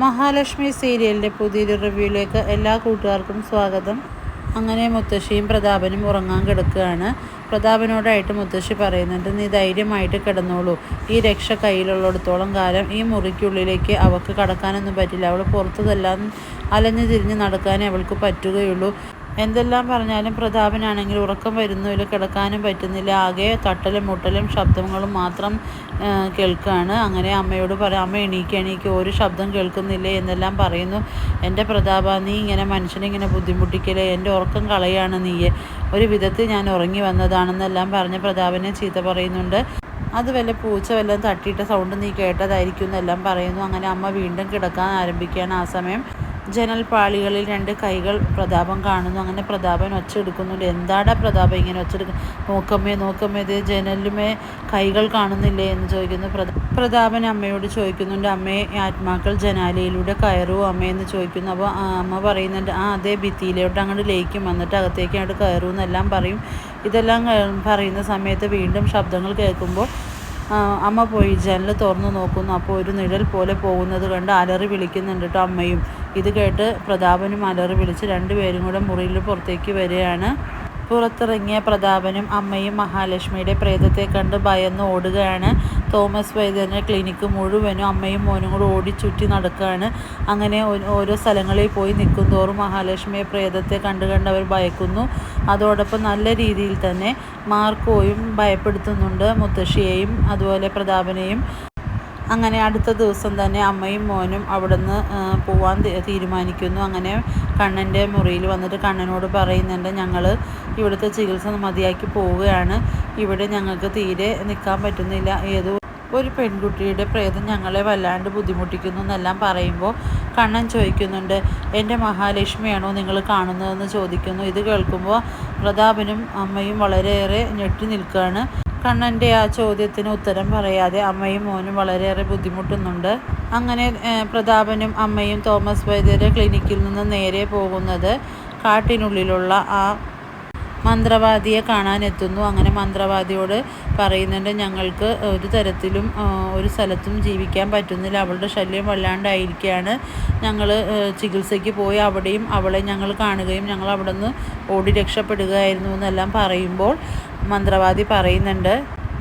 മഹാലക്ഷ്മി സീരിയലിൻ്റെ പുതിയൊരു റിവ്യൂയിലേക്ക് എല്ലാ കൂട്ടുകാർക്കും സ്വാഗതം. അങ്ങനെ മുത്തശ്ശിയും പ്രതാപനും ഉറങ്ങാൻ കിടക്കുകയാണ്. പ്രതാപനോടായിട്ട് മുത്തശ്ശി പറയുന്നുണ്ട്, നീ ധൈര്യമായിട്ട് കിടന്നോളൂ. ഈ രക്ഷ കയ്യിലുള്ളിടത്തോളം കാലം ഈ മുറിക്കുള്ളിലേക്ക് അവൾക്ക് കടക്കാനൊന്നും പറ്റില്ല. അവൾ പുറത്തതെല്ലാം അലഞ്ഞു തിരിഞ്ഞ് നടക്കാനേ അവൾക്ക് പറ്റുകയുള്ളൂ. എന്തെല്ലാം പറഞ്ഞാലും പ്രതാപനാണെങ്കിൽ ഉറക്കം വരുന്നില്ല, കിടക്കാനും പറ്റുന്നില്ല. ആകെ തട്ടലും മുട്ടലും ശബ്ദങ്ങളും മാത്രം കേൾക്കുകയാണ്. അങ്ങനെ അമ്മയോട് പറയാം, അമ്മ എണീക്ക്, ഒരു ശബ്ദം കേൾക്കുന്നില്ലേ എന്നെല്ലാം പറയുന്നു. എൻ്റെ പ്രതാപ, നീ ഇങ്ങനെ മനുഷ്യനെ ഇങ്ങനെ ബുദ്ധിമുട്ടിക്കലേ, എൻ്റെ ഉറക്കം കളയാണ് നീയെ. ഒരു വിധത്തിൽ ഞാൻ ഉറങ്ങി വന്നതാണെന്നെല്ലാം പറഞ്ഞ് പ്രതാപനെ ചീത്ത പറയുന്നുണ്ട്. അത് വല്ല പൂച്ച വല്ലതും തട്ടിയിട്ട സൗണ്ട് നീ കേട്ടതായിരിക്കും എന്നെല്ലാം പറയുന്നു. അങ്ങനെ അമ്മ വീണ്ടും കിടക്കാൻ ആരംഭിക്കുകയാണ്. ആ സമയം ജനൽപ്പാളികളിൽ 2 കൈകൾ പ്രതാപം കാണുന്നു. അങ്ങനെ പ്രതാപൻ ഒച്ചെടുക്കുന്നുണ്ട്. എന്താടാ പ്രതാപം ഇങ്ങനെ നോക്കമ്മേ ഇത് ജനലുമേ കൈകൾ കാണുന്നില്ലേ എന്ന് ചോദിക്കുന്നു. പ്രതാപൻ അമ്മയോട് ചോദിക്കുന്നുണ്ട്, അമ്മയെ ആത്മാക്കൾ ജനാലയിലൂടെ കയറുമോ അമ്മയെന്ന് ചോദിക്കുന്നു. അപ്പോൾ അമ്മ പറയുന്നുണ്ട്, അതേ ഭിത്തിയിലോട്ട് അങ്ങോട്ട് ലയിക്കും, വന്നിട്ട് അകത്തേക്ക് അങ്ങോട്ട് കയറും എന്നെല്ലാം പറയും. ഇതെല്ലാം പറയുന്ന സമയത്ത് വീണ്ടും ശബ്ദങ്ങൾ കേൾക്കുമ്പോൾ അമ്മ പോയി ജനൽ തുറന്നു നോക്കുന്നു. അപ്പോൾ ഒരു നിഴൽ പോലെ പോകുന്നത് കണ്ട് അലറി വിളിക്കുന്നുണ്ട് കേട്ടോ അമ്മയും. ഇത് കേട്ട് പ്രതാപനും അലറി വിളിച്ച് 2 പേരും കൂടെ മുറിയിൽ പുറത്തേക്ക് വരികയാണ്. പുറത്തിറങ്ങിയ പ്രതാപനും അമ്മയും മഹാലക്ഷ്മിയുടെ പ്രേതത്തെ കണ്ട് ഭയന്ന് ഓടുകയാണ്. തോമസ് വൈദ്യരുടെ ക്ലിനിക്ക് മുഴുവനും അമ്മയും മോനും കൂടെ ഓടിച്ചുറ്റി നടക്കുകയാണ്. അങ്ങനെ ഓരോ സ്ഥലങ്ങളിൽ പോയി നിൽക്കും തോറും മഹാലക്ഷ്മിയെ പ്രേതത്തെ കണ്ട് അവർ ഭയക്കുന്നു. അതോടൊപ്പം നല്ല രീതിയിൽ തന്നെ മാർക്കോയും ഭയപ്പെടുത്തുന്നുണ്ട് മുത്തശ്ശിയെയും അതുപോലെ പ്രതാപനെയും. അങ്ങനെ അടുത്ത ദിവസം തന്നെ അമ്മയും മോനും അവിടുന്ന് പോവാൻ തീരുമാനിക്കുന്നു. അങ്ങനെ കണ്ണൻ്റെ മുറിയിൽ വന്നിട്ട് കണ്ണനോട് പറയുന്നുണ്ട്, ഞങ്ങൾ ഇവിടുത്തെ ചികിത്സ മതിയാക്കി പോവുകയാണ്. ഇവിടെ ഞങ്ങൾക്ക് തീരെ നിൽക്കാൻ പറ്റുന്നില്ല. ഏതോ ഒരു പെൺകുട്ടിയുടെ പ്രേതം ഞങ്ങളെ വല്ലാണ്ട് ബുദ്ധിമുട്ടിക്കുന്നു എന്നെല്ലാം പറയുമ്പോൾ കണ്ണൻ ചോദിക്കുന്നുണ്ട്, എൻ്റെ മഹാലക്ഷ്മിയാണോ നിങ്ങൾ കാണുന്നതെന്ന് ചോദിക്കുന്നു. ഇത് കേൾക്കുമ്പോൾ പ്രതാപനും അമ്മയും വളരെയേറെ ഞെട്ടി നിൽക്കുകയാണ്. കണ്ണൻ്റെ ആ ചോദ്യത്തിന് ഉത്തരം പറയാതെ അമ്മയും മോനും വളരെയേറെ ബുദ്ധിമുട്ടുന്നുണ്ട്. അങ്ങനെ പ്രതാപനും അമ്മയും തോമസ് വൈദ്യരുടെ ക്ലിനിക്കിൽ നിന്ന് നേരെ പോകുന്നത് കാട്ടിനുള്ളിലുള്ള ആ മന്ത്രവാദിയെ കാണാനെത്തുന്നു. അങ്ങനെ മന്ത്രവാദിയോട് പറയുന്നുണ്ട്, ഞങ്ങൾക്ക് ഒരു തരത്തിലും ഒരു സ്ഥലത്തും ജീവിക്കാൻ പറ്റുന്നില്ല. അവളുടെ ശല്യം വല്ലാണ്ടായിരിക്കുകയാണ്. ഞങ്ങൾ ചികിത്സയ്ക്ക് പോയി അവിടെയും അവളെ ഞങ്ങൾ കാണുകയും ഞങ്ങൾ അവിടെ നിന്ന് ഓടി രക്ഷപ്പെടുകയായിരുന്നു എന്നെല്ലാം പറയുമ്പോൾ മന്ത്രവാദി പറയുന്നുണ്ട്,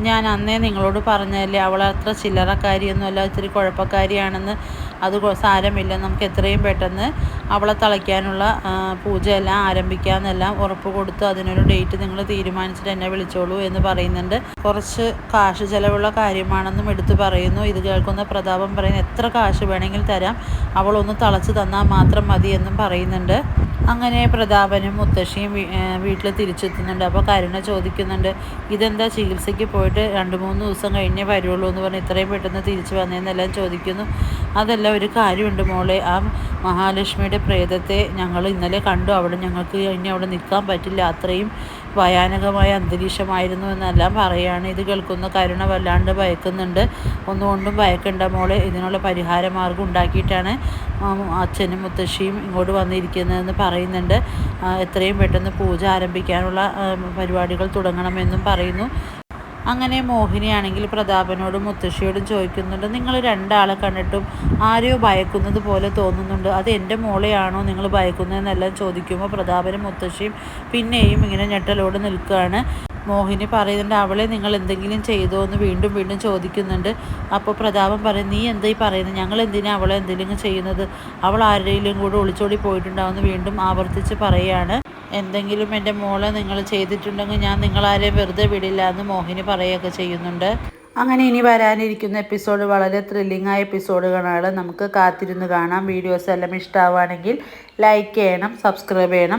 ഞാൻ അന്നേ നിങ്ങളോട് പറഞ്ഞതല്ലേ അവൾ അത്ര ചില്ലറക്കാരിയൊന്നുമല്ല, ഇത്തിരി കുഴപ്പക്കാരിയാണെന്ന്. അത് സാരമില്ല, നമുക്ക് എത്രയും പെട്ടെന്ന് അവളെ തളയ്ക്കാനുള്ള പൂജയെല്ലാം ആരംഭിക്കാമെന്നെല്ലാം ഉറപ്പ് കൊടുത്ത് അതിനൊരു ഡേറ്റ് നിങ്ങൾ തീരുമാനിച്ചിട്ട് എന്നെ വിളിച്ചോളൂ എന്ന് പറയുന്നുണ്ട്. കുറച്ച് കാശ് ചിലവുള്ള കാര്യമാണെന്നും എടുത്തു പറയുന്നു. ഇത് കേൾക്കുന്ന പ്രതാപം പറയുന്നു, എത്ര കാശ് വേണമെങ്കിലും തരാം, അവളൊന്ന് തളച്ച് തന്നാൽ മാത്രം മതി എന്നും പറയുന്നുണ്ട്. അങ്ങനെ പ്രതാപനും മുത്തശ്ശിയും വീട്ടിൽ തിരിച്ചെത്തുന്നുണ്ട്. അപ്പോൾ കരുണ ചോദിക്കുന്നുണ്ട്, ഇതെന്താ ചികിത്സയ്ക്ക് പോയിട്ട് 2-3 ദിവസം കഴിഞ്ഞേ വരുള്ളൂ എന്ന് പറഞ്ഞ് ഇത്രയും പെട്ടെന്ന് തിരിച്ചു വന്നതെന്നെല്ലാം ചോദിക്കുന്നു. അതെല്ലാം ഒരു കാര്യമുണ്ട് മോളെ, ആ മഹാലക്ഷ്മിയുടെ പ്രേതത്തെ ഞങ്ങൾ ഇന്നലെ കണ്ടു. ഞങ്ങൾക്ക് ഇനി അവിടെ നിൽക്കാൻ പറ്റില്ല, അത്രയും ഭയാനകമായ അന്തരീക്ഷമായിരുന്നു എന്നെല്ലാം പറയുകയാണ്. ഇത് കേൾക്കുന്ന കരുണ വല്ലാണ്ട് ഭയക്കുന്നുണ്ട്. ഒന്നുകൊണ്ടും ഭയക്കണ്ട മോളെ, ഇതിനുള്ള പരിഹാര മാർഗം ഉണ്ടാക്കിയിട്ടാണ് അച്ഛനും മുത്തശ്ശിയും ഇങ്ങോട്ട് വന്നിരിക്കുന്നതെന്ന് പറയുന്നുണ്ട്. എത്രയും പെട്ടെന്ന് പൂജ ആരംഭിക്കാനുള്ള പരിപാടികൾ തുടങ്ങണമെന്നും പറയുന്നു. അങ്ങനെ മോഹിനിയാണെങ്കിൽ പ്രതാപനോടും മുത്തശ്ശിയോടും ചോദിക്കുന്നുണ്ട്, നിങ്ങൾ 2 ആളെ കണ്ടിട്ടും ആരെയോ ഭയക്കുന്നത് പോലെ തോന്നുന്നുണ്ട്, അത് എൻ്റെ മോളെയാണോ നിങ്ങൾ ഭയക്കുന്നതെന്നെല്ലാം ചോദിക്കുമ്പോൾ പ്രതാപനും മുത്തശ്ശിയും പിന്നെയും ഇങ്ങനെ ഞെട്ടലോട് നിൽക്കുകയാണ്. മോഹിനി പറയുന്നുണ്ട്, അവളെ നിങ്ങൾ എന്തെങ്കിലും ചെയ്തോ എന്ന് വീണ്ടും ചോദിക്കുന്നുണ്ട്. അപ്പോൾ പ്രതാപൻ പറയും, നീ എന്തായി പറയുന്നത്, ഞങ്ങൾ എന്തിനാ അവളെ എന്തെങ്കിലും ചെയ്യുന്നത്, അവൾ ആരുടെയും കൂടെ ഒളിച്ചോടി പോയിട്ടുണ്ടാവുമെന്ന് വീണ്ടും ആവർത്തിച്ച് പറയുകയാണ്. എന്തെങ്കിലും എൻ്റെ മോളെ നിങ്ങൾ ചെയ്തിട്ടുണ്ടെങ്കിൽ ഞാൻ നിങ്ങളാരെയും വെറുതെ വിടില്ല എന്ന് മോഹിനി പറയുകയൊക്കെ ചെയ്യുന്നുണ്ട്. അങ്ങനെ ഇനി വരാനിരിക്കുന്ന എപ്പിസോഡ് വളരെ ത്രില്ലിംഗ് ആയ എപ്പിസോഡുകളാണ്. നമുക്ക് കാത്തിരുന്ന് കാണാം. വീഡിയോസ് എല്ലാം ഇഷ്ടമാവുകയാണെങ്കിൽ ലൈക്ക് ചെയ്യണം, സബ്സ്ക്രൈബ് ചെയ്യണം.